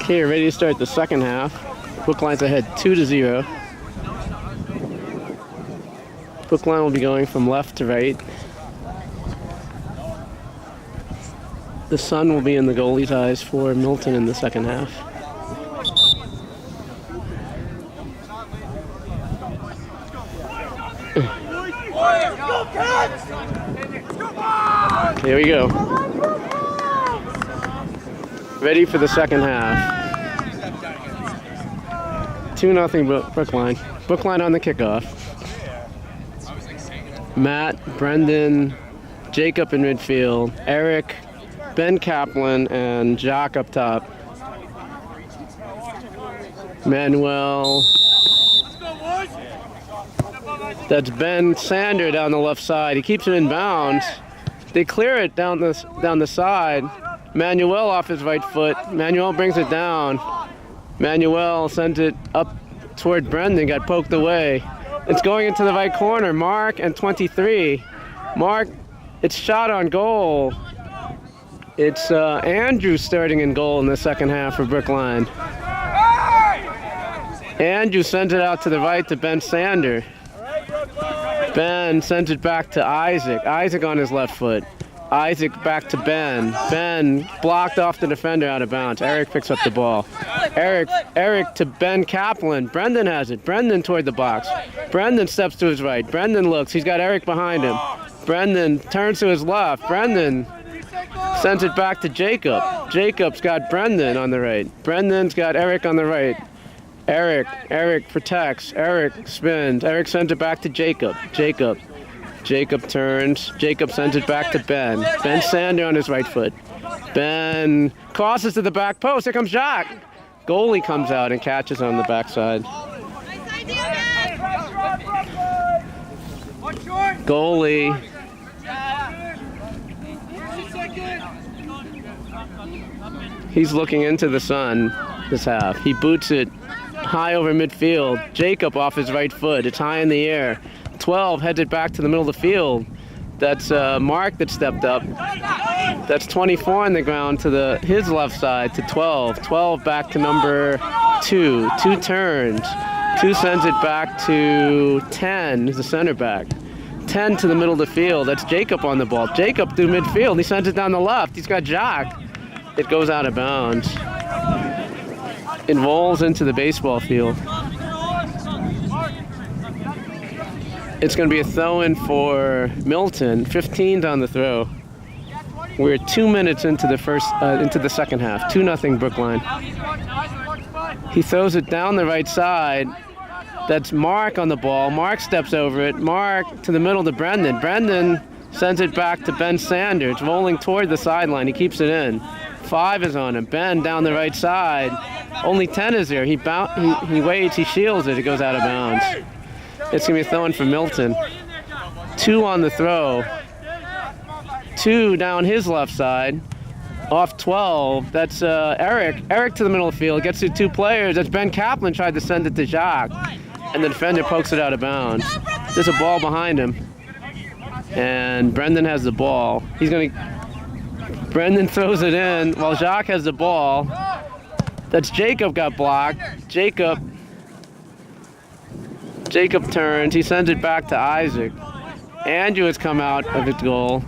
Okay, ready to start the second half. Brookline's ahead 2-0. Brookline will be going from left to right. The sun will be in the goalie's eyes for Milton in the second half. Here we go. Ready for the second half. 2-0 Brookline. Brookline on the kickoff. Matt, Brendan, Jacob in midfield, Eric, Ben Kaplan, and Jock up top. Manuel. That's Ben Sander down the left side. He keeps it in bounds. They clear it down the side. Manuel off his right foot. Manuel brings it down. Manuel sends it up toward Brendan. Got poked away. It's going into the right corner. Mark and 23. Mark, it's shot on goal. It's Andrew starting in goal in the second half for Brookline. Andrew sends it out to the right to Ben Sander. Ben sends it back to Isaac. Isaac on his left foot. Isaac back to Ben. Ben blocked off the defender out of bounds. Eric picks up the ball. Eric to Ben Kaplan. Brendan has it. Brendan toward the box. Brendan steps to his right. Brendan looks. He's got Eric behind him. Brendan turns to his left. Brendan sends it back to Jacob. Jacob's got Brendan on the right. Brendan's got Eric on the right. Eric protects. Eric spins. Eric sends it back to Jacob. Jacob turns. Jacob sends it back to Ben. Ben Sander on his right foot. Ben crosses to the back post. Here comes Jacques. Goalie comes out and catches on the backside. Goalie. He's looking into the sun this half. He boots it high over midfield. Jacob off his right foot. It's high in the air. 12 heads it back to the middle of the field. That's Mark that stepped up. That's 24 on the ground to his left side to 12. 12 back to number 2. 2 turns. 2 sends it back to 10, the center back. 10 to the middle of the field. That's Jacob on the ball. Jacob through midfield. He sends it down the left. He's got Jacques. It goes out of bounds. It rolls into the baseball field. It's going to be a throw-in for Milton. 15 on the throw. We're 2 minutes into the second half. 2-0 Brookline. He throws it down the right side. That's Mark on the ball. Mark steps over it. Mark to the middle to Brendan. Brendan sends it back to Ben Sander. It's rolling toward the sideline. He keeps it in. 5 is on him. Ben down the right side. Only 10 is there. He waits. He shields it. It goes out of bounds. It's going to be a throw-in for Milton. 2 on the throw. 2 down his left side. Off 12. That's Eric. Eric to the middle of the field. Gets to 2 players. That's Ben Kaplan tried to send it to Jacques. And the defender pokes it out of bounds. There's a ball behind him. And Brendan has the ball. Brendan throws it in while Jacques has the ball. That's Jacob got blocked. Jacob turns. He sends it back to Isaac. Andrew has come out of his goal.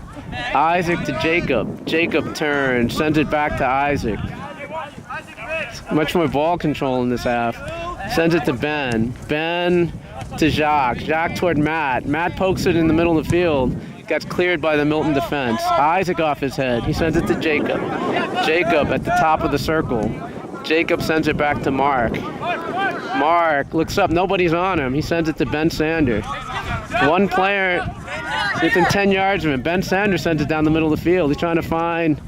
Isaac to Jacob. Jacob turns. Sends it back to Isaac. Much more ball control in this half. Sends it to Ben. Ben to Jacques. Jacques toward Matt. Matt pokes it in the middle of the field. Gets cleared by the Milton defense. Isaac off his head. He sends it to Jacob. Jacob at the top of the circle. Jacob sends it back to Mark. Mark looks up. Nobody's on him. He sends it to Ben Sander. 1 player within 10 yards of him. Ben Sander sends it down the middle of the field. He's trying to find...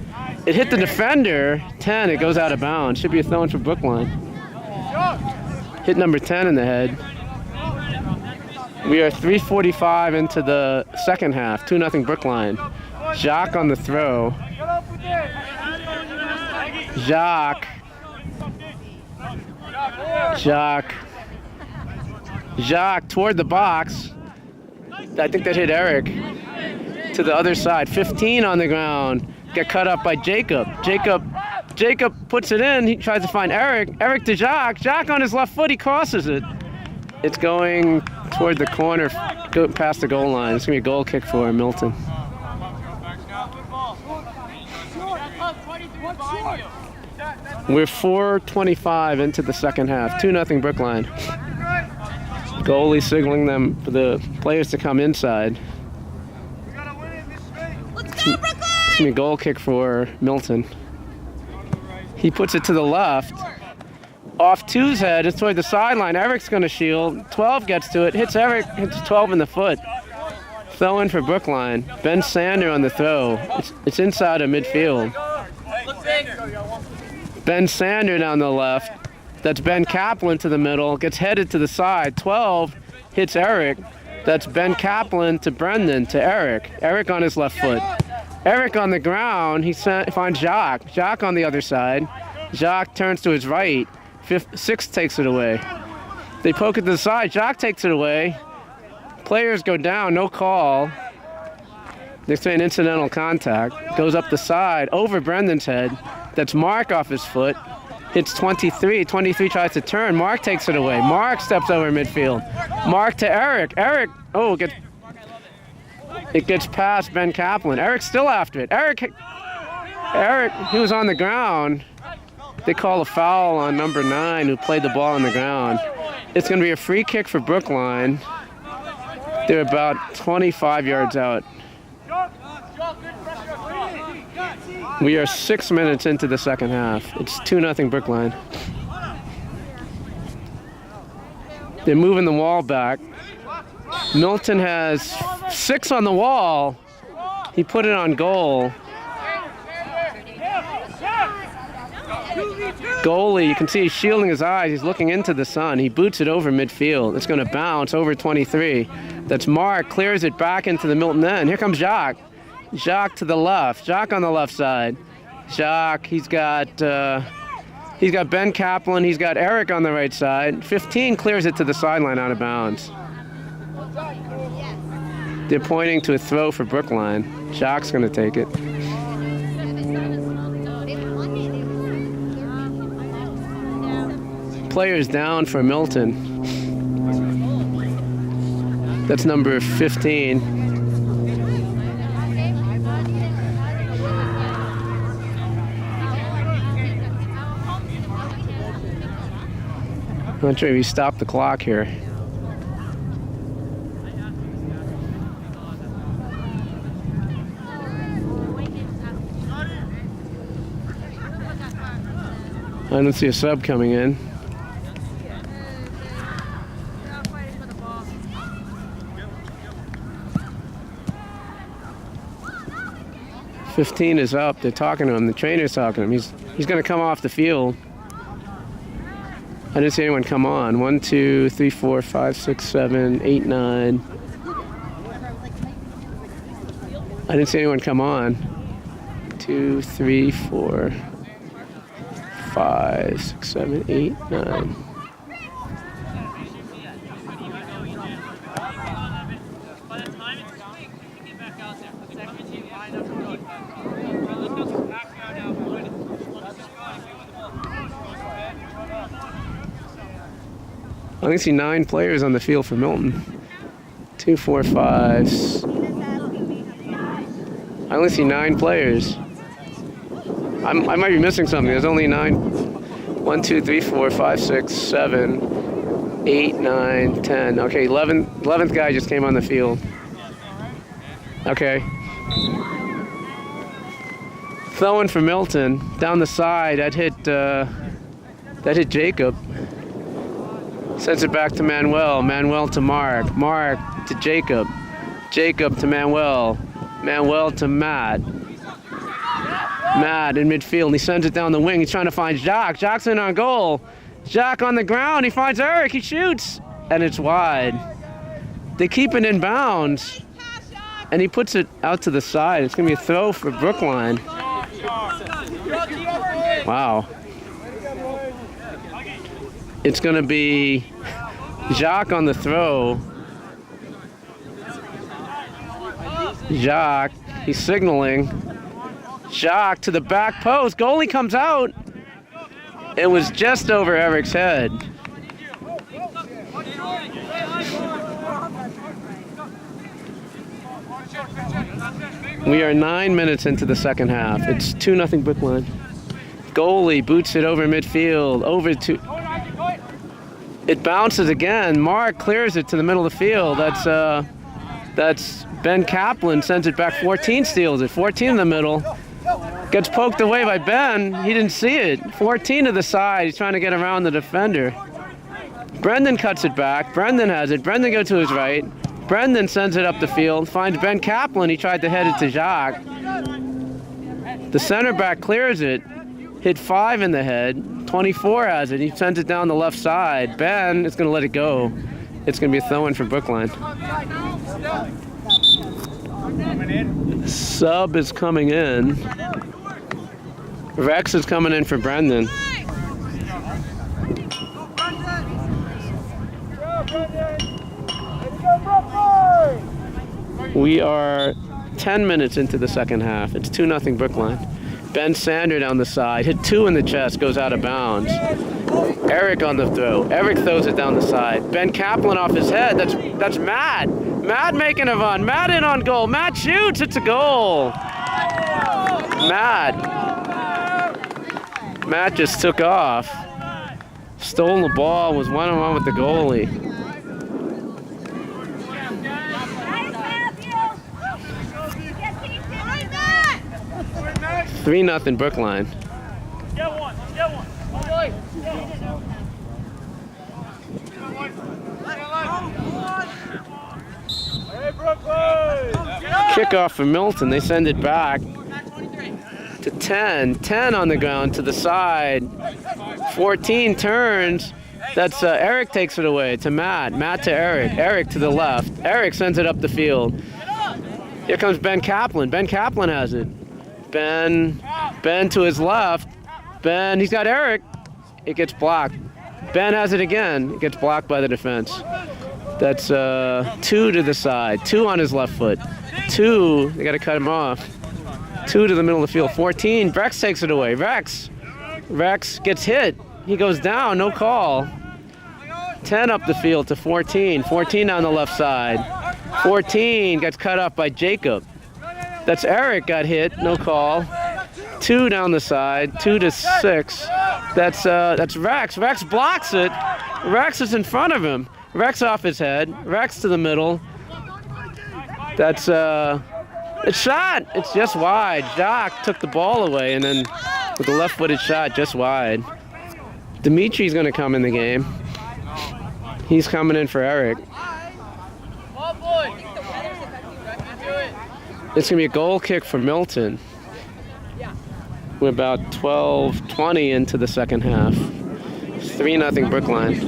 It hit the defender. 10. It goes out of bounds. Should be a throw-in for Brookline. Hit number 10 in the head. We are 3:45 into the second half. 2-0 Brookline. Jacques on the throw. Jacques toward the box. I think that hit Eric. To the other side. 15 on the ground. Got cut up by Jacob. Jacob Jacob puts it in. He tries to find Eric. Eric to Jacques. Jacques on his left foot. He crosses it. It's going toward the corner, go past the goal line. It's going to be a goal kick for Milton. We're 4:25 into the second half. 2-0 Brookline. Goalie signaling them for the players to come inside. Let's go, Brookline! It's going to be a goal kick for Milton. He puts it to the left. Off 2's head, it's toward the sideline. Eric's going to shield. 12 gets to it, hits Eric, hits 12 in the foot. Throw in for Brookline. Ben Sander on the throw. It's inside of midfield. Ben Sander down the left. That's Ben Kaplan to the middle. Gets headed to the side. 12 hits Eric. That's Ben Kaplan to Brendan to Eric. Eric on his left foot. Eric on the ground. He finds Jacques. Jacques on the other side. Jacques turns to his right. 6 takes it away. They poke it to the side. Jacques takes it away. Players go down. No call. They're saying incidental contact. Goes up the side over Brendan's head. That's Mark off his foot. Hits 23. 23 tries to turn. Mark takes it away. Mark steps over midfield. Mark to Eric. Eric, it gets past Ben Kaplan. Eric's still after it. Eric, he was on the ground. They call a foul on number 9 who played the ball on the ground. It's going to be a free kick for Brookline. They're about 25 yards out. We are 6 minutes into the second half. It's 2-0 Brookline. They're moving the wall back. Milton has 6 on the wall. He put it on goal. Goalie, you can see he's shielding his eyes. He's looking into the sun. He boots it over midfield. It's going to bounce over 23. That's Mark. Clears it back into the Milton end. Here comes Jacques. Jacques to the left. Jacques on the left side. Jacques, he's got Ben Kaplan. He's got Eric on the right side. 15 clears it to the sideline out of bounds. They're pointing to a throw for Brookline. Jacques going to take it. Players down for Milton. That's number 15. I'm not sure if he stopped the clock here. I don't see a sub coming in. $15 is up. They're talking to him. The trainer's talking to him. He's going to come off the field. I didn't see anyone come on. 1, 2, 3, 4, 5, 6, 7, 8, 9. I didn't see anyone come on. 2, 3, 4, 5, 6, 7, 8, 9. I only see 9 players on the field for Milton. 2, 4, 5. I only see 9 players. I might be missing something. There's only 9. 1, 2, 3, 4, 5, 6, 7, 8, 9, 10. Okay, 11th guy just came on the field. Okay. Throwing for Milton down the side. That hit Jacob. Sends it back to Manuel. Manuel to Mark. Mark to Jacob. Jacob to Manuel. Manuel to Matt. Matt in midfield. And he sends it down the wing. He's trying to find Jacques. Jacques in on goal. Jacques on the ground. He finds Eric. He shoots. And it's wide. They keep it in bounds. And he puts it out to the side. It's going to be a throw for Brookline. Wow. It's going to be Jacques on the throw. Jacques, he's signaling. Jacques to the back post. Goalie comes out. It was just over Eric's head. We are 9 minutes into the second half. It's 2-0 Brookline. Goalie boots it over midfield. Over to... It bounces again. Mark clears it to the middle of the field. That's Ben Kaplan, sends it back. 14 steals it. 14 in the middle. Gets poked away by Ben. He didn't see it. 14 to the side. He's trying to get around the defender. Brendan cuts it back. Brendan has it. Brendan goes to his right. Brendan sends it up the field. Finds Ben Kaplan. He tried to head it to Jacques. The center back clears it. Hit 5 in the head. 24 has it. He sends it down the left side. Ben is going to let it go. It's going to be a throw-in for Brookline. Sub is coming in. Rex is coming in for Brendan. We are 10 minutes into the second half. It's 2-0 Brookline. Ben Sander down the side, hit 2 in the chest, goes out of bounds. Eric on the throw. Eric throws it down the side. Ben Kaplan off his head. That's Matt. Matt making a run. Matt in on goal. Matt shoots. It's a goal. Matt just took off. Stole the ball. Was 1-on-1 with the goalie. Three 3-0 Brookline. Get one. Kickoff for Milton. They send it back to 10. 10 on the ground to the side. 14 turns. That's Eric takes it away to Matt. Matt to Eric. Eric to the left. Eric sends it up the field. Here comes Ben Kaplan. Ben Kaplan has it. Ben to his left. Ben, he's got Eric. It gets blocked. Ben has it again. It gets blocked by the defense. That's 2 to the side. 2 on his left foot. 2, they got to cut him off. 2 to the middle of the field. 14, Rex takes it away. Rex gets hit. He goes down, no call. 10 up the field to 14. 14 down the left side. 14 gets cut off by Jacob. That's Eric got hit, no call. 2 down the side, 2 to 6. That's Rex. Rex blocks it. Rex is in front of him. Rex off his head. Rex to the middle. That's it's shot. It's just wide. Jacques took the ball away and then with the left-footed shot just wide. Dimitri's going to come in the game. He's coming in for Eric. It's going to be a goal kick for Milton. We're about 12:20 into the second half. 3-0 Brookline.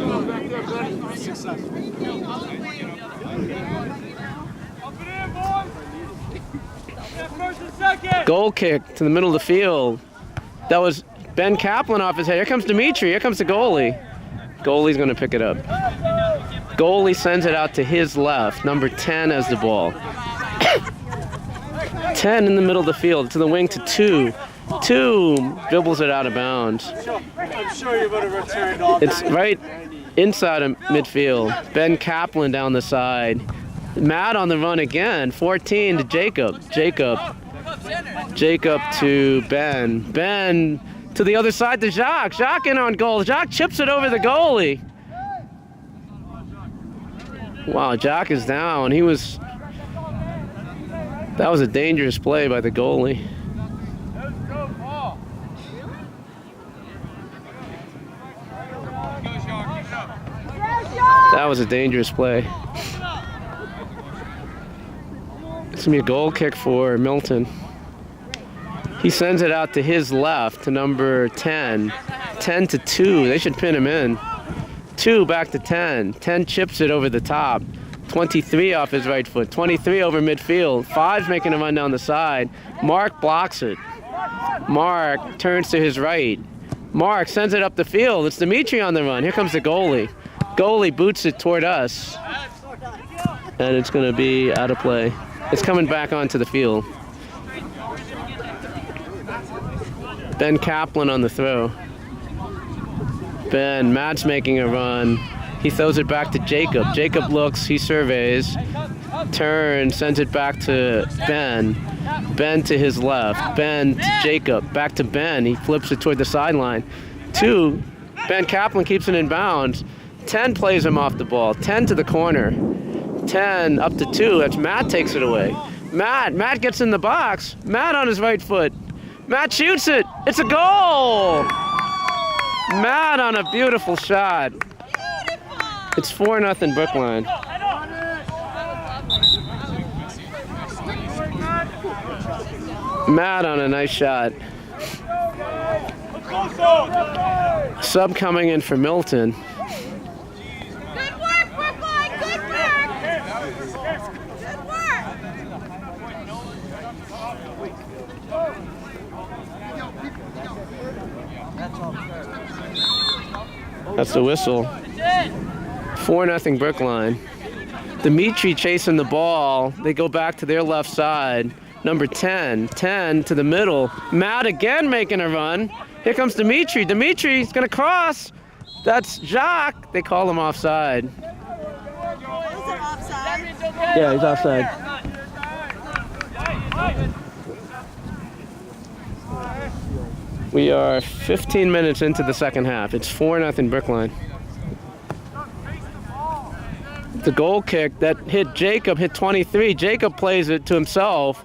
Goal kick to the middle of the field. That was Ben Kaplan off his head. Here comes Dimitri. Here comes the goalie. Goalie's going to pick it up. Goalie sends it out to his left. Number 10 has the ball. 10 in the middle of the field to the wing to 2. 2 dribbles it out of bounds. I'm sure you would have returned all that. It's right inside of midfield. Ben Kaplan down the side. Matt on the run again. 14 to Jacob. Jacob to Ben. Ben to the other side to Jacques. Jacques in on goal. Jacques chips it over the goalie. Wow, Jacques is down. That was a dangerous play by the goalie. That was a dangerous play. It's going to be a goal kick for Milton. He sends it out to his left to number 10. 10 to 2. They should pin him in. 2 back to 10. 10 chips it over the top. 23 off his right foot. 23 over midfield. 5's making a run down the side. Mark blocks it. Mark turns to his right. Mark sends it up the field. It's Dimitri on the run. Here comes the goalie. Goalie boots it toward us. And it's going to be out of play. It's coming back onto the field. Ben Kaplan on the throw. Matt's making a run. He throws it back to Jacob. Jacob looks, he surveys, turns, sends it back to Ben. Ben to his left. Ben to Jacob. Back to Ben. He flips it toward the sideline. 2. Ben Kaplan keeps it in bounds. 10 plays him off the ball. 10 to the corner. 10 up to 2. That's Matt takes it away. Matt gets in the box. Matt on his right foot. Matt shoots it. It's a goal. Matt on a beautiful shot. It's 4-0 Brookline. Matt on a nice shot. Sub coming in for Milton. Good work, Brookline. Good work. Good work. That's the whistle. 4-0 Brookline. Dimitri chasing the ball. They go back to their left side. Number 10. 10 to the middle. Matt again making a run. Here comes Dimitri. Dimitri's going to cross. That's Jacques. They call him offside. Is it offside? Yeah, he's offside. We are 15 minutes into the second half. It's 4-0 Brookline. The goal kick that hit Jacob, hit 23. Jacob plays it to himself.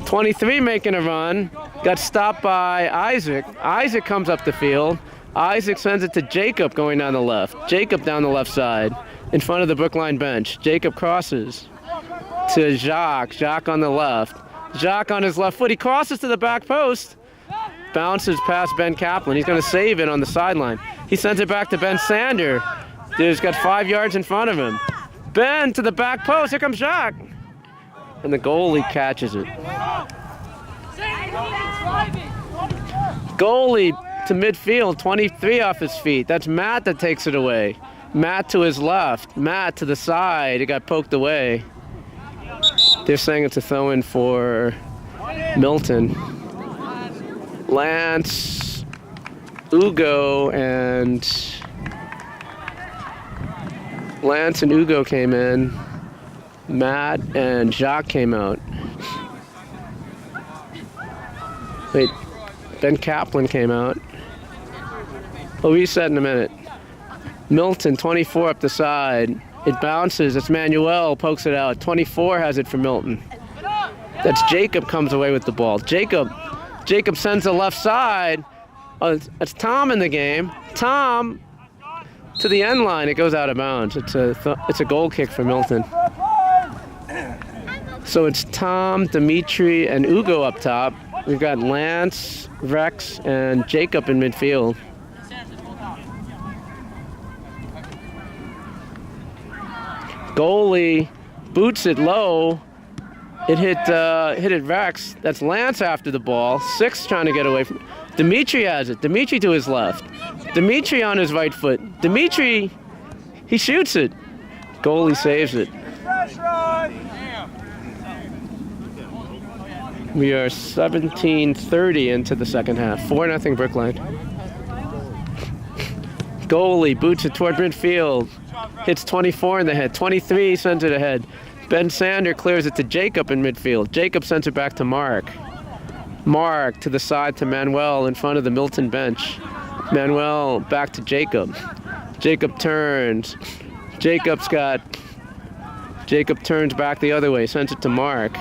23 making a run. Got stopped by Isaac. Isaac comes up the field. Isaac sends it to Jacob going down the left. Jacob down the left side in front of the Brookline bench. Jacob crosses to Jacques. Jacques on the left. Jacques on his left foot. He crosses to the back post. Bounces past Ben Kaplan. He's going to save it on the sideline. He sends it back to Ben Sander. He's got 5 yards in front of him. Ben to the back post. Here comes Jacques. And the goalie catches it. Goalie to midfield, 23 off his feet. That's Matt that takes it away. Matt to his left. Matt to the side. It got poked away. They're saying it's a throw-in for Milton. Lance, Ugo came in. Matt and Jacques came out. Wait, Ben Kaplan came out. We'll reset in a minute. Milton, 24 up the side. It bounces. It's Manuel, pokes it out. 24 has it for Milton. That's Jacob comes away with the ball. Jacob sends the left side. It's Tom in the game. Tom to the end line. It goes out of bounds. It's a goal kick for Milton. So it's Tom, Dimitri, and Ugo up top. We've got Lance, Rex, and Jacob in midfield. Goalie boots it low. It hit Rex. That's Lance after the ball. 6 trying to get away from. Dimitri has it. Dimitri to his left. Dimitri on his right foot. Dimitri, he shoots it. Goalie saves it. We are 17:30 into the second half. 4-0 Brookline. Goalie boots it toward midfield. Hits 24 in the head. 23 sends it ahead. Ben Sander clears it to Jacob in midfield. Jacob sends it back to Mark. Mark to the side to Manuel in front of the Milton bench. Manuel back to Jacob. Jacob turns. Jacob turns back the other way. Sends it to Mark.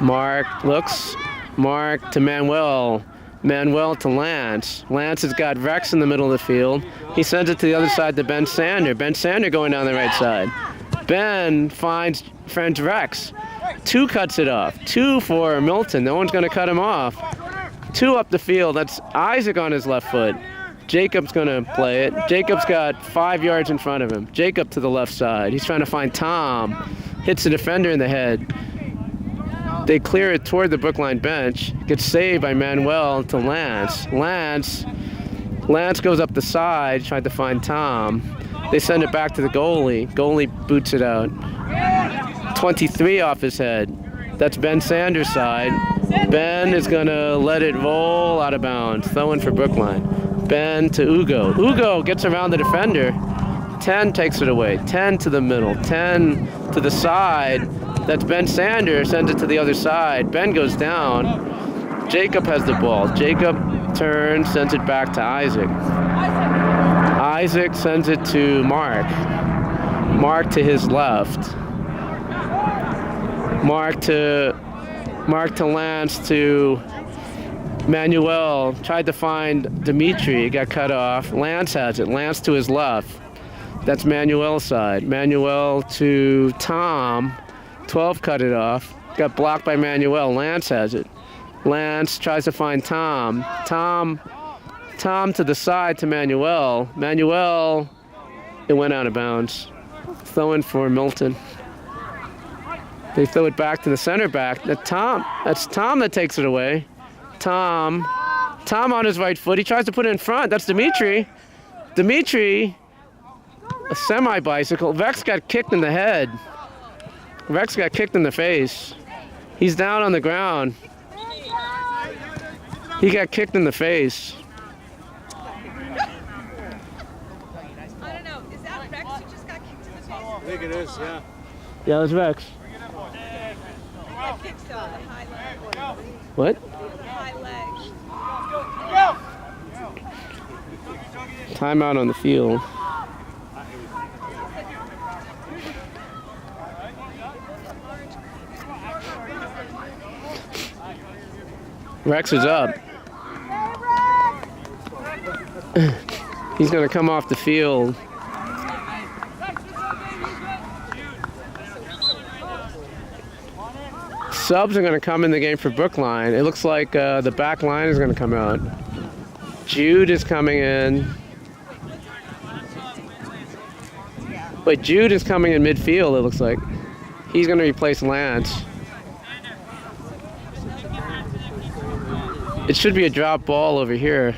Mark looks. Mark to Manuel. Manuel to Lance. Lance has got Rex in the middle of the field. He sends it to the other side to Ben Sander. Ben Sander going down the right side. Ben finds friend Rex. 2 cuts it off. 2 for Milton. No one's going to cut him off. 2 up the field. That's Isaac on his left foot. Jacob's going to play it. Jacob's got 5 yards in front of him. Jacob to the left side. He's trying to find Tom. Hits the defender in the head. They clear it toward the Brookline bench. Gets saved by Manuel to Lance. Lance goes up the side, tried to find Tom. They send it back to the goalie. Goalie boots it out. 23 off his head. That's Ben Sanders' side. Ben is gonna let it roll out of bounds. Throwing for Brookline. Ben to Ugo. Ugo gets around the defender. 10 takes it away. 10 to the middle. 10 to the side. That's Ben Sanders. Sends it to the other side. Ben goes down. Jacob has the ball. Jacob turns, sends it back to Isaac. Isaac sends it to Mark. Mark to his left. Mark to Lance to Manuel. Tried to find Dimitri. Got cut off. Lance has it. Lance to his left. That's Manuel's side. Manuel to Tom. 12 cut it off. Got blocked by Manuel. Lance has it. Lance tries to find Tom. Tom to the side to Manuel. Manuel, it went out of bounds. Throwing for Milton. They throw it back to the center back. That's Tom that takes it away. Tom on his right foot. He tries to put it in front. That's Dimitri. Dimitri, a semi-bicycle. Vex got kicked in the head. Vex got kicked in the face. He's down on the ground. He got kicked in the face. I don't know. Is that Rex who just got kicked in the face? I think it is, yeah. Yeah, that's Vex. He got kicked on the high leg. What? High leg. Timeout on the field. Rex is up. He's going to come off the field. Subs are going to come in the game for Brookline. It looks like the back line is going to come out. Jude is coming in. But Jude is coming in midfield, it looks like. He's going to replace Lance. It should be a drop ball over here.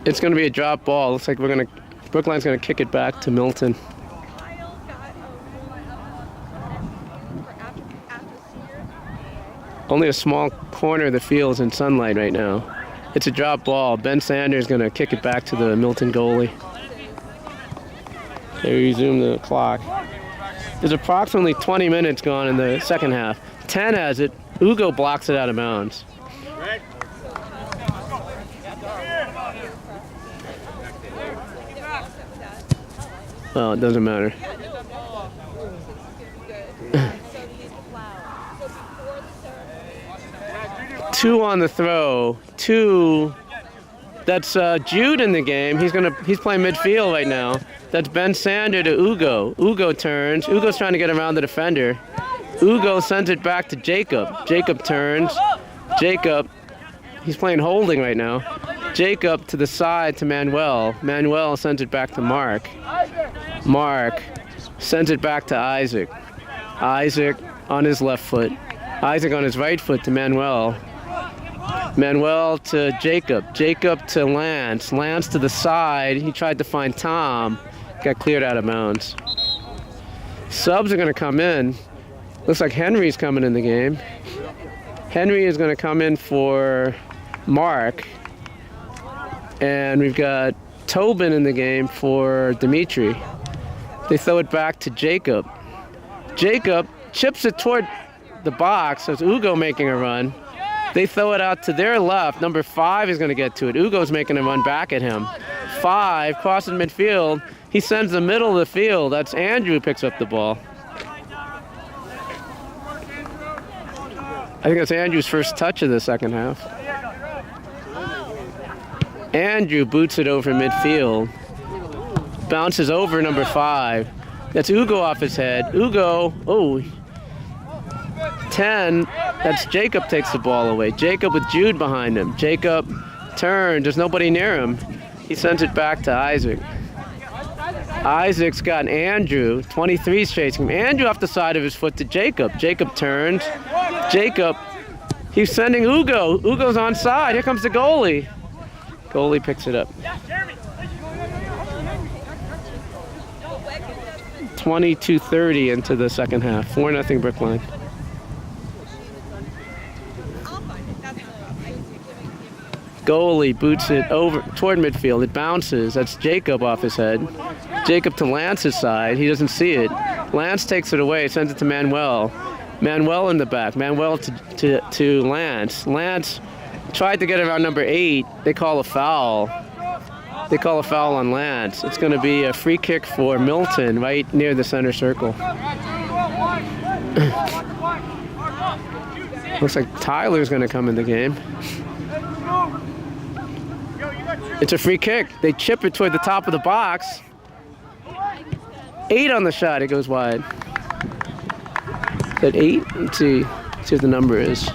It's going to be a drop ball. Looks like Brookline's going to kick it back to Milton. Only a small corner of the field is in sunlight right now. It's a drop ball. Ben Sanders is going to kick it back to the Milton goalie. They resume the clock. There's approximately 20 minutes gone in the second half. 10 has it. Ugo blocks it out of bounds. Oh, it doesn't matter. Two on the throw. Two. That's Jude in the game. He's playing midfield right now. That's Ben Sander to Ugo. Ugo turns. Ugo's trying to get around the defender. Ugo sends it back to Jacob. Jacob turns. Jacob, he's playing holding right now. Jacob to the side to Manuel. Manuel sends it back to Mark. Mark sends it back to Isaac. Isaac on his left foot. Isaac on his right foot to Manuel. Manuel to Jacob. Jacob to Lance. Lance to the side. He tried to find Tom. Got cleared out of bounds. Subs are going to come in. Looks like Henry's coming in the game. Henry is going to come in for Mark. And we've got Tobin in the game for Dimitri. They throw it back to Jacob. Jacob chips it toward the box. So it's Ugo making a run. They throw it out to their left. Number 5 is going to get to it. Ugo's making a run back at him. 5 crossing midfield. He sends the middle of the field. That's Andrew who picks up the ball. I think that's Andrew's first touch of the second half. Andrew boots it over midfield. Bounces over number 5. That's Ugo off his head. Ugo, 10, that's Jacob takes the ball away. Jacob with Jude behind him. Jacob turns, there's nobody near him. He sends it back to Isaac. Isaac's got Andrew, 23's chasing him. Andrew off the side of his foot to Jacob. Jacob turns. Jacob, he's sending Ugo. Ugo's onside. Here comes the goalie. Goalie picks it up. 22:30 into the second half. 4-0 Brookline. I'll find it. That's Goalie boots it over toward midfield. It bounces. That's Jacob off his head. Jacob to Lance's side. He doesn't see it. Lance takes it away, sends it to Manuel. Manuel in the back. Manuel to Lance. Lance tried to get around number 8. They call a foul. They call a foul on Lance. It's going to be a free kick for Milton right near the center circle. Looks like Tyler's going to come in the game. It's a free kick. They chip it toward the top of the box. 8 on the shot. It goes wide. Is that 8? Let's see what the number is.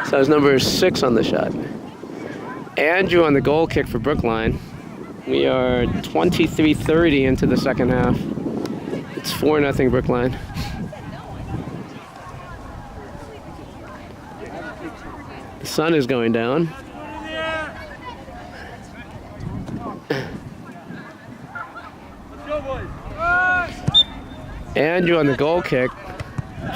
So his number is 6 on the shot. Andrew on the goal kick for Brookline. We are 23:30 into the second half. It's 4-0 Brookline. The sun is going down. Andrew on the goal kick.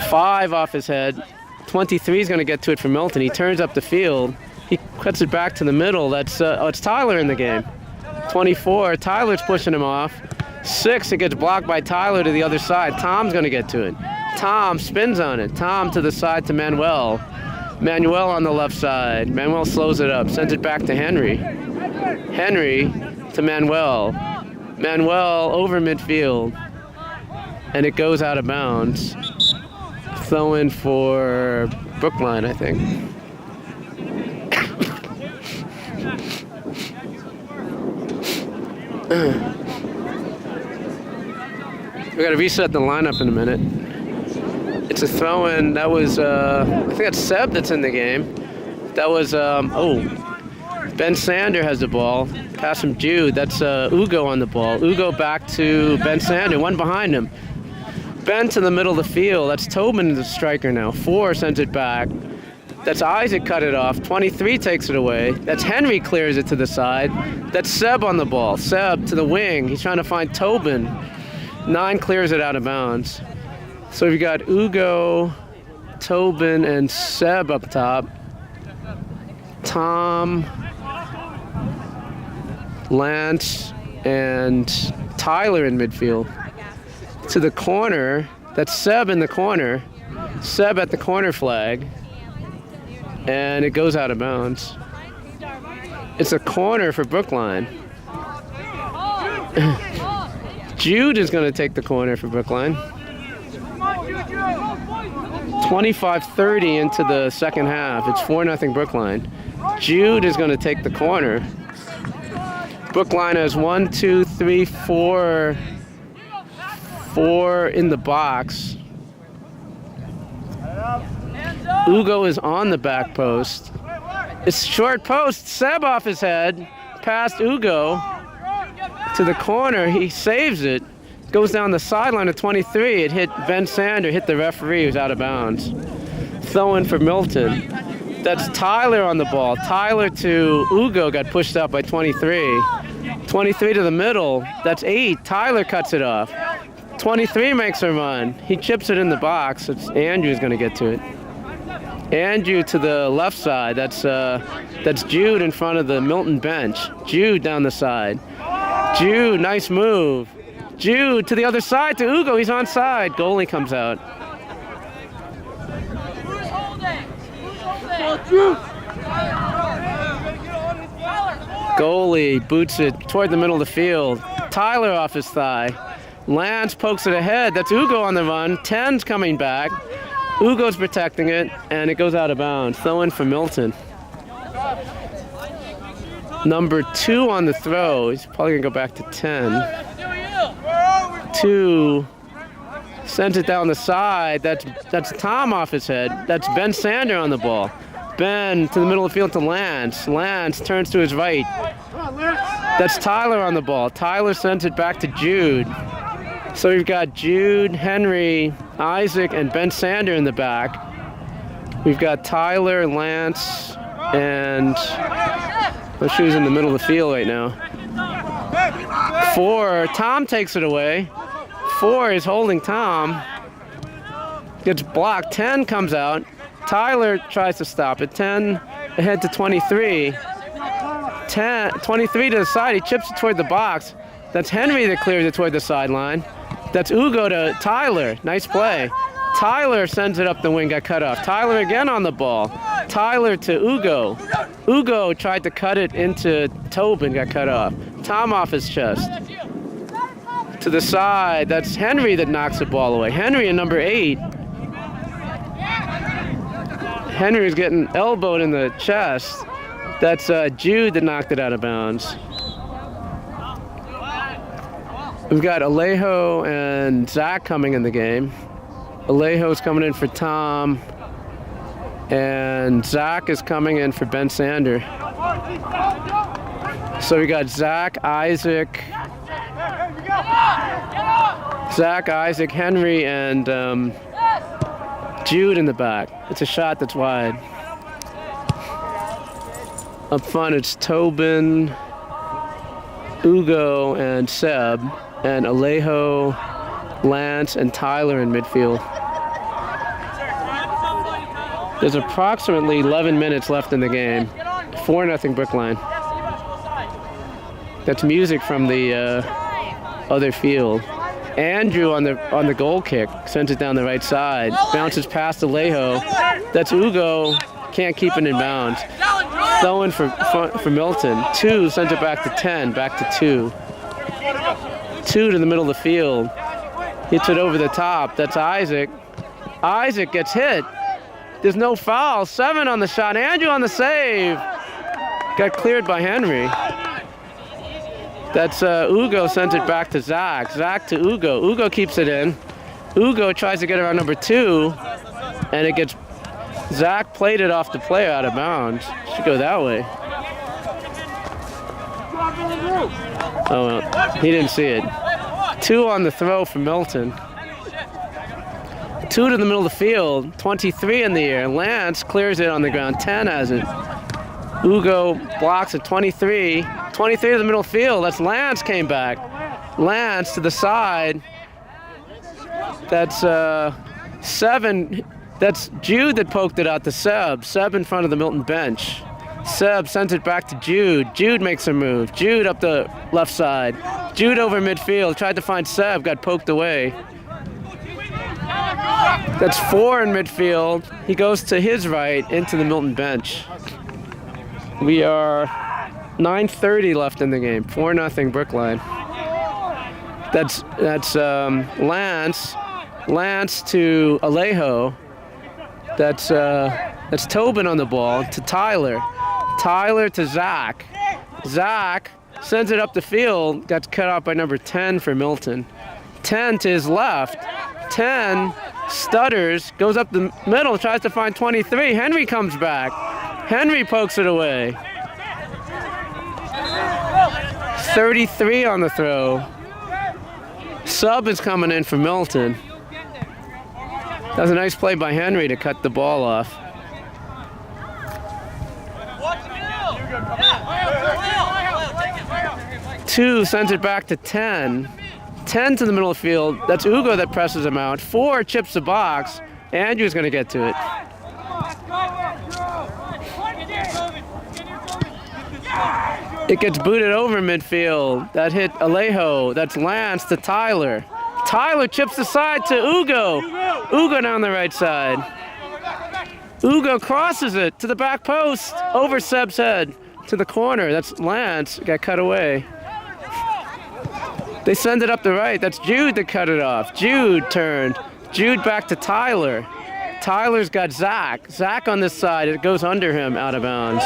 5 off his head. 23 is going to get to it for Milton. He turns up the field. He cuts it back to the middle. That's it's Tyler in the game. 24. Tyler's pushing him off. 6. It gets blocked by Tyler to the other side. Tom's going to get to it. Tom spins on it. Tom to the side to Manuel. Manuel on the left side. Manuel slows it up. Sends it back to Henry. Henry to Manuel. Manuel over midfield. And it goes out of bounds. Throw in for Brookline, I think. We got to reset the lineup in a minute. It's a throw-in. That was, I think that's Seb that's in the game. That was, Ben Sander has the ball. Pass from Jude. That's Ugo on the ball. Ugo back to Ben Sander. One behind him. Ben to the middle of the field. That's Tobin, the striker now. 4 sends it back. That's Isaac cut it off. 23 takes it away. That's Henry clears it to the side. That's Seb on the ball. Seb to the wing. He's trying to find Tobin. 9 clears it out of bounds. So we've got Ugo, Tobin, and Seb up top. Tom, Lance, and Tyler in midfield. To the corner, that's Seb in the corner. Seb at the corner flag. And it goes out of bounds. It's a corner for Brookline. Jude is going to take the corner for Brookline. 25:30 into the second half. It's 4-0 Brookline. Jude is going to take the corner. Brookline has 4 in the box. Ugo is on the back post. It's short post. Seb off his head. Past Ugo to the corner. He saves it. Goes down the sideline of 23. It hit Ben Sander, hit the referee, who's out of bounds. Throw in for Milton. That's Tyler on the ball. Tyler to Ugo got pushed out by 23. 23 to the middle. That's 8. Tyler cuts it off. 23 makes a run. He chips it in the box. It's Andrew's going to get to it. Andrew to the left side. That's Jude in front of the Milton bench. Jude down the side. Jude, nice move. Jude to the other side to Ugo. He's onside. Goalie comes out. Goalie boots it toward the middle of the field. Tyler off his thigh. Lance pokes it ahead. That's Ugo on the run. 10's coming back. Ugo's protecting it, and it goes out of bounds. Throw in for Milton. Number 2 on the throw. He's probably going to go back to 10. 2 sends it down the side. That's Tom off his head. That's Ben Sander on the ball. Ben to the middle of the field to Lance. Lance turns to his right. That's Tyler on the ball. Tyler sends it back to Jude. So we've got Jude, Henry, Isaac, and Ben Sander in the back. We've got Tyler, Lance, and who's in the middle of the field right now. 4, Tom takes it away. 4 is holding Tom. Gets blocked. 10 comes out. Tyler tries to stop it. 10 ahead to 23. 23 to the side. He chips it toward the box. That's Henry that clears it toward the sideline. That's Ugo to Tyler. Nice play. Tyler sends it up the wing, got cut off. Tyler again on the ball. Tyler to Ugo. Ugo tried to cut it into Tobin, got cut off. Tom off his chest. To the side, that's Henry that knocks the ball away. Henry in number 8. Henry's getting elbowed in the chest. That's Jude that knocked it out of bounds. We've got Alejo and Zach coming in the game. Alejo's coming in for Tom, and Zach is coming in for Ben Sander. So we got Zach, Isaac, Henry, and Jude in the back. It's a shot that's wide. Up front, it's Tobin, Ugo, and Seb, and Alejo, Lance, and Tyler in midfield. There's approximately 11 minutes left in the game. 4-0 Brookline. That's music from the other field. Andrew on the goal kick sends it down the right side. Bounces past Alejo. That's Ugo. Can't keep it in bounds. Throwing for Milton. 2 sends it back to 10. Back to 2. 2 to the middle of the field. Hits it over the top. That's Isaac. Isaac gets hit. There's no foul. 7 on the shot. Andrew on the save. Got cleared by Henry. That's Ugo sends it back to Zach. Zach to Ugo. Ugo keeps it in. Ugo tries to get around number 2, and it gets Zach played it off the player out of bounds. Should go that way. Oh well, he didn't see it. 2 on the throw for Milton. 2 to the middle of the field. 23 in the air. Lance clears it on the ground. 10 has it. Ugo blocks at 23. 23 to the middle field. That's Lance came back. Lance to the side. That's 7. That's Jude that poked it out to Seb. Seb in front of the Milton bench. Seb sends it back to Jude. Jude makes a move. Jude up the left side. Jude over midfield. Tried to find Seb. Got poked away. That's 4 in midfield. He goes to his right into the Milton bench. We are 9:30 left in the game. 4-0 Brookline. That's Lance. Lance to Alejo. That's Tobin on the ball to Tyler. Tyler to Zach. Zach sends it up the field. Gets cut off by number 10 for Milton. 10 to his left. 10 stutters, goes up the middle, tries to find 23. Henry comes back. Henry pokes it away. 33 on the throw. Sub is coming in for Milton. That was a nice play by Henry to cut the ball off. Two sends it back to 10. 10 to the middle of the field. That's Ugo that presses him out. 4 chips the box. Andrew's going to get to it. It gets booted over midfield. That hit Alejo. That's Lance to Tyler. Tyler chips the side to Ugo. Ugo down the right side. Ugo crosses it to the back post. Over Seb's head to the corner. That's Lance. Got cut away. They send it up the right. That's Jude that cut it off. Jude turned. Jude back to Tyler. Tyler's got Zach. Zach on this side. It goes under him, out of bounds.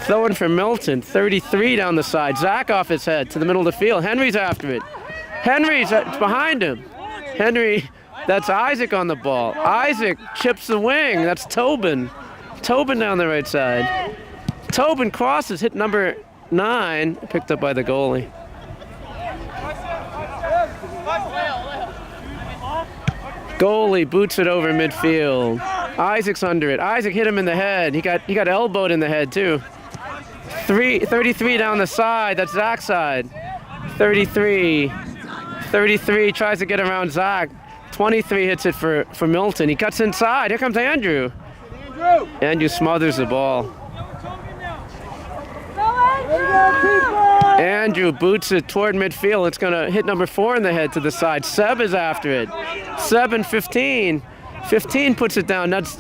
Throwing for Milton. 33 down the side. Zach off his head to the middle of the field. Henry's after it. Henry's behind him. Henry, that's Isaac on the ball. Isaac chips the wing. That's Tobin. Tobin down the right side. Tobin crosses, hit number 9, picked up by the goalie. Goalie boots it over midfield. Isaac's under it. Isaac hit him in the head. He got elbowed in the head too. 33 down the side. That's Zach's side. 33. 33 tries to get around Zach. 23 hits it for Milton. He cuts inside. Here comes Andrew. Andrew smothers the ball. Andrew boots it toward midfield. It's going to hit number 4 in the head to the side. Seb is after it. Seb and 15. 15 puts it down. That's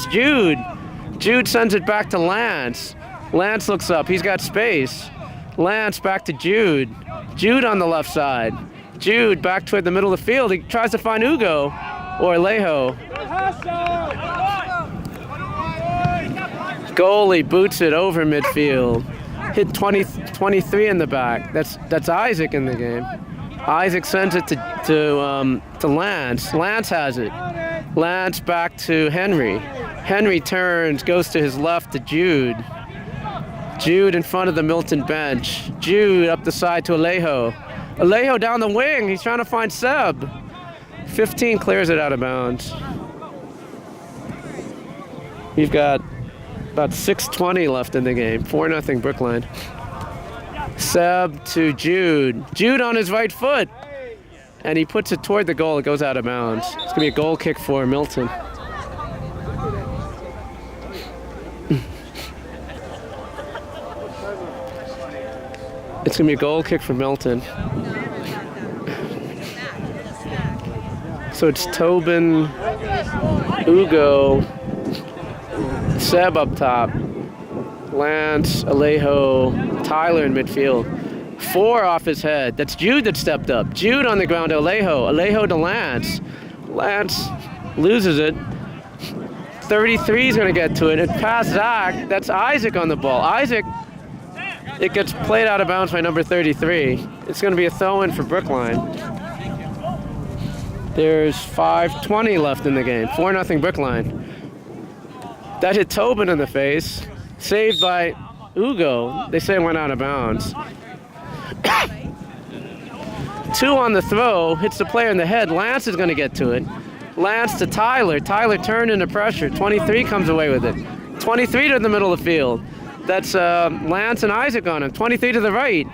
Jude. Jude sends it back to Lance. Lance looks up. He's got space. Lance back to Jude. Jude on the left side. Jude back toward the middle of the field. He tries to find Ugo or Alejo. Goalie boots it over midfield. Hit 23 in the back. That's Isaac in the game. Isaac sends it to Lance. Lance has it. Lance back to Henry. Henry turns, goes to his left to Jude. Jude in front of the Milton bench. Jude up the side to Alejo. Alejo down the wing. He's trying to find Seb. 15 clears it out of bounds. We've got about 6:20 left in the game. 4-0 Brookline. Seb to Jude. Jude on his right foot. And he puts it toward the goal. It goes out of bounds. It's going to be a goal kick for Milton. It's going to be a goal kick for Milton. So it's Tobin, Ugo, Seb up top, Lance, Alejo, Tyler in midfield. 4 off his head. That's Jude that stepped up. Jude on the ground to Alejo. Alejo to Lance. Lance loses it. 33 is going to get to it. It past Zach. That's Isaac on the ball. Isaac, it gets played out of bounds by number 33. It's going to be a throw-in for Brookline. There's 5:20 left in the game. 4-0 Brookline. That hit Tobin in the face. Saved by Ugo. They say it went out of bounds. 2 on the throw. Hits the player in the head. Lance is going to get to it. Lance to Tyler. Tyler turned into pressure. 23 comes away with it. 23 to the middle of the field. That's Lance and Isaac on him. 23 to the right.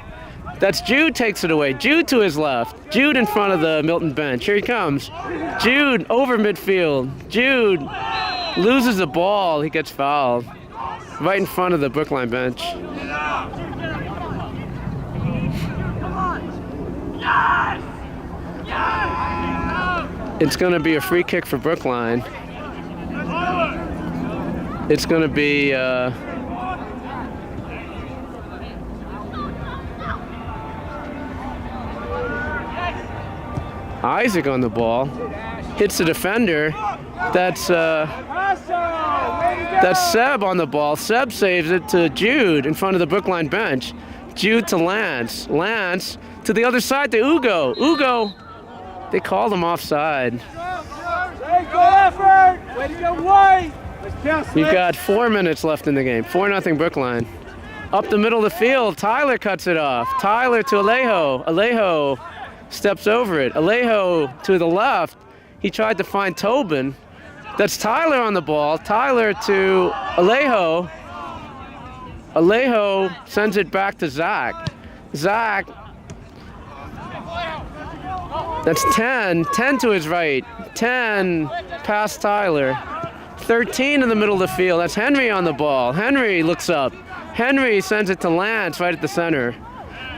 That's Jude takes it away. Jude to his left. Jude in front of the Milton bench. Here he comes. Jude over midfield. Jude loses the ball. He gets fouled. Right in front of the Brookline bench. It's going to be a free kick for Brookline. It's going to be Isaac on the ball. Hits the defender. That's Seb on the ball. Seb saves it to Jude in front of the Brookline bench. Jude to Lance. Lance to the other side to Ugo. Ugo, they called him offside. We've got 4 minutes left in the game. 4-0 Brookline. Up the middle of the field, Tyler cuts it off. Tyler to Alejo. Alejo steps over it. Alejo to the left. He tried to find Tobin. That's Tyler on the ball. Tyler to Alejo. Alejo sends it back to Zach. Zach. That's 10. 10 to his right. 10 past Tyler. 13 in the middle of the field. That's Henry on the ball. Henry looks up. Henry sends it to Lance right at the center.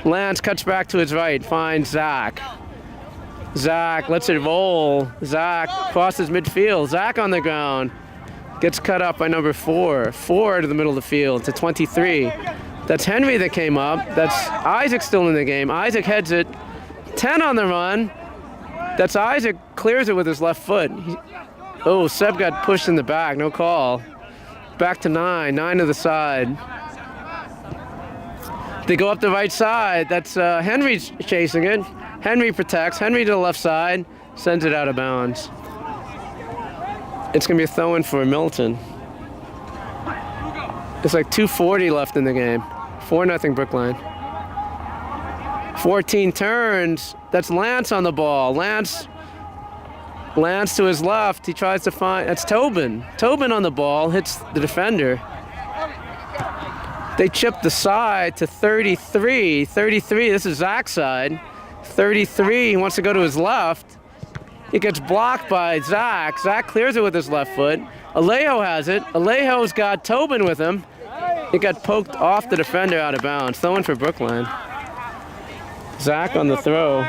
Lance cuts back to his right. Finds Zach. Zach lets it roll. Zach crosses midfield. Zach on the ground. Gets cut up by number 4. 4 to the middle of the field to 23. That's Henry that came up. That's Isaac still in the game. Isaac heads it. 10 on the run. That's Isaac clears it with his left foot. Oh, Seb got pushed in the back. No call. Back to 9. 9 to the side. They go up the right side. That's Henry's chasing it. Henry protects. Henry to the left side. Sends it out of bounds. It's going to be a throw-in for Milton. It's like 2:40 left in the game. 4-0 Brookline. 14 turns. That's Lance on the ball. Lance to his left. He tries to find... That's Tobin. Tobin on the ball. Hits the defender. They chipped the side to 33. 33, this is Zach's side. 33, he wants to go to his left. It gets blocked by Zach. Zach clears it with his left foot. Alejo has it. Alejo's got Tobin with him. It got poked off the defender out of bounds. Throwing for Brookline. Zach on the throw.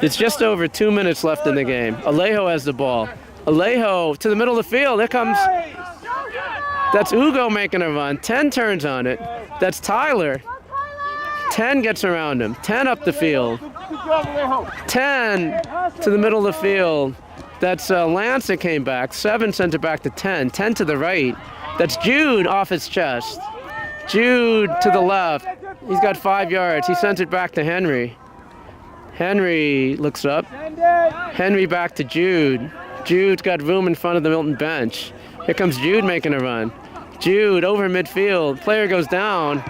It's just over 2 minutes left in the game. Alejo has the ball. Alejo to the middle of the field. Here comes... That's Ugo making a run. 10 turns on it. That's Tyler. 10 gets around him. 10 up the field. 10 to the middle of the field. That's Lance that came back. 7 sent it back to 10. 10 to the right. That's Jude off his chest. Jude to the left. He's got 5 yards. He sent it back to Henry. Henry looks up. Henry back to Jude. Jude's got room in front of the Milton bench. Here comes Jude making a run. Jude over midfield. Player goes down.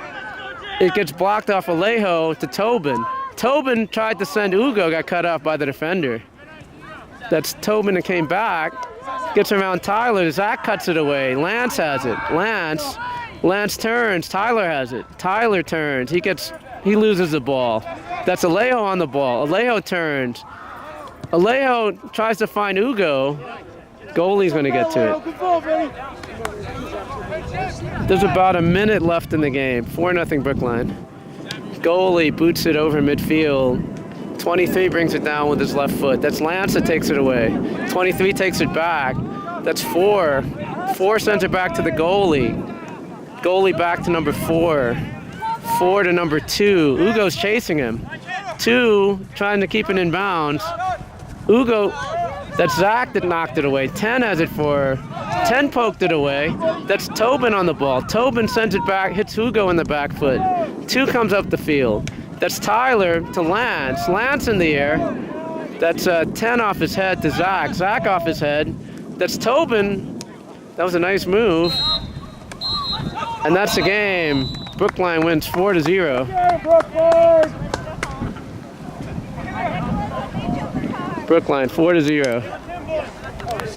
It gets blocked off Alejo to Tobin. Tobin tried to send Ugo, got cut off by the defender. That's Tobin that came back. Gets around Tyler. Zach cuts it away. Lance has it. Lance turns. Tyler has it. Tyler turns. He loses the ball. That's Alejo on the ball. Alejo turns. Alejo tries to find Ugo. Goalie's going to get to it. There's about a minute left in the game. 4-0 Brookline. Goalie boots it over midfield. 23 brings it down with his left foot. That's Lance that takes it away. 23 takes it back. That's 4. 4 sends it back to the goalie. Goalie back to number 4. 4 to number 2. Ugo's chasing him. 2 trying to keep it in bounds. Ugo, that's Zach that knocked it away. 10 has it for. 10 poked it away. That's Tobin on the ball. Tobin sends it back, hits Ugo in the back foot. 2 comes up the field. That's Tyler to Lance. Lance in the air. That's 10 off his head to Zach. Zach off his head. That's Tobin. That was a nice move. And that's the game. Brookline wins 4-0. Brookline 4-0.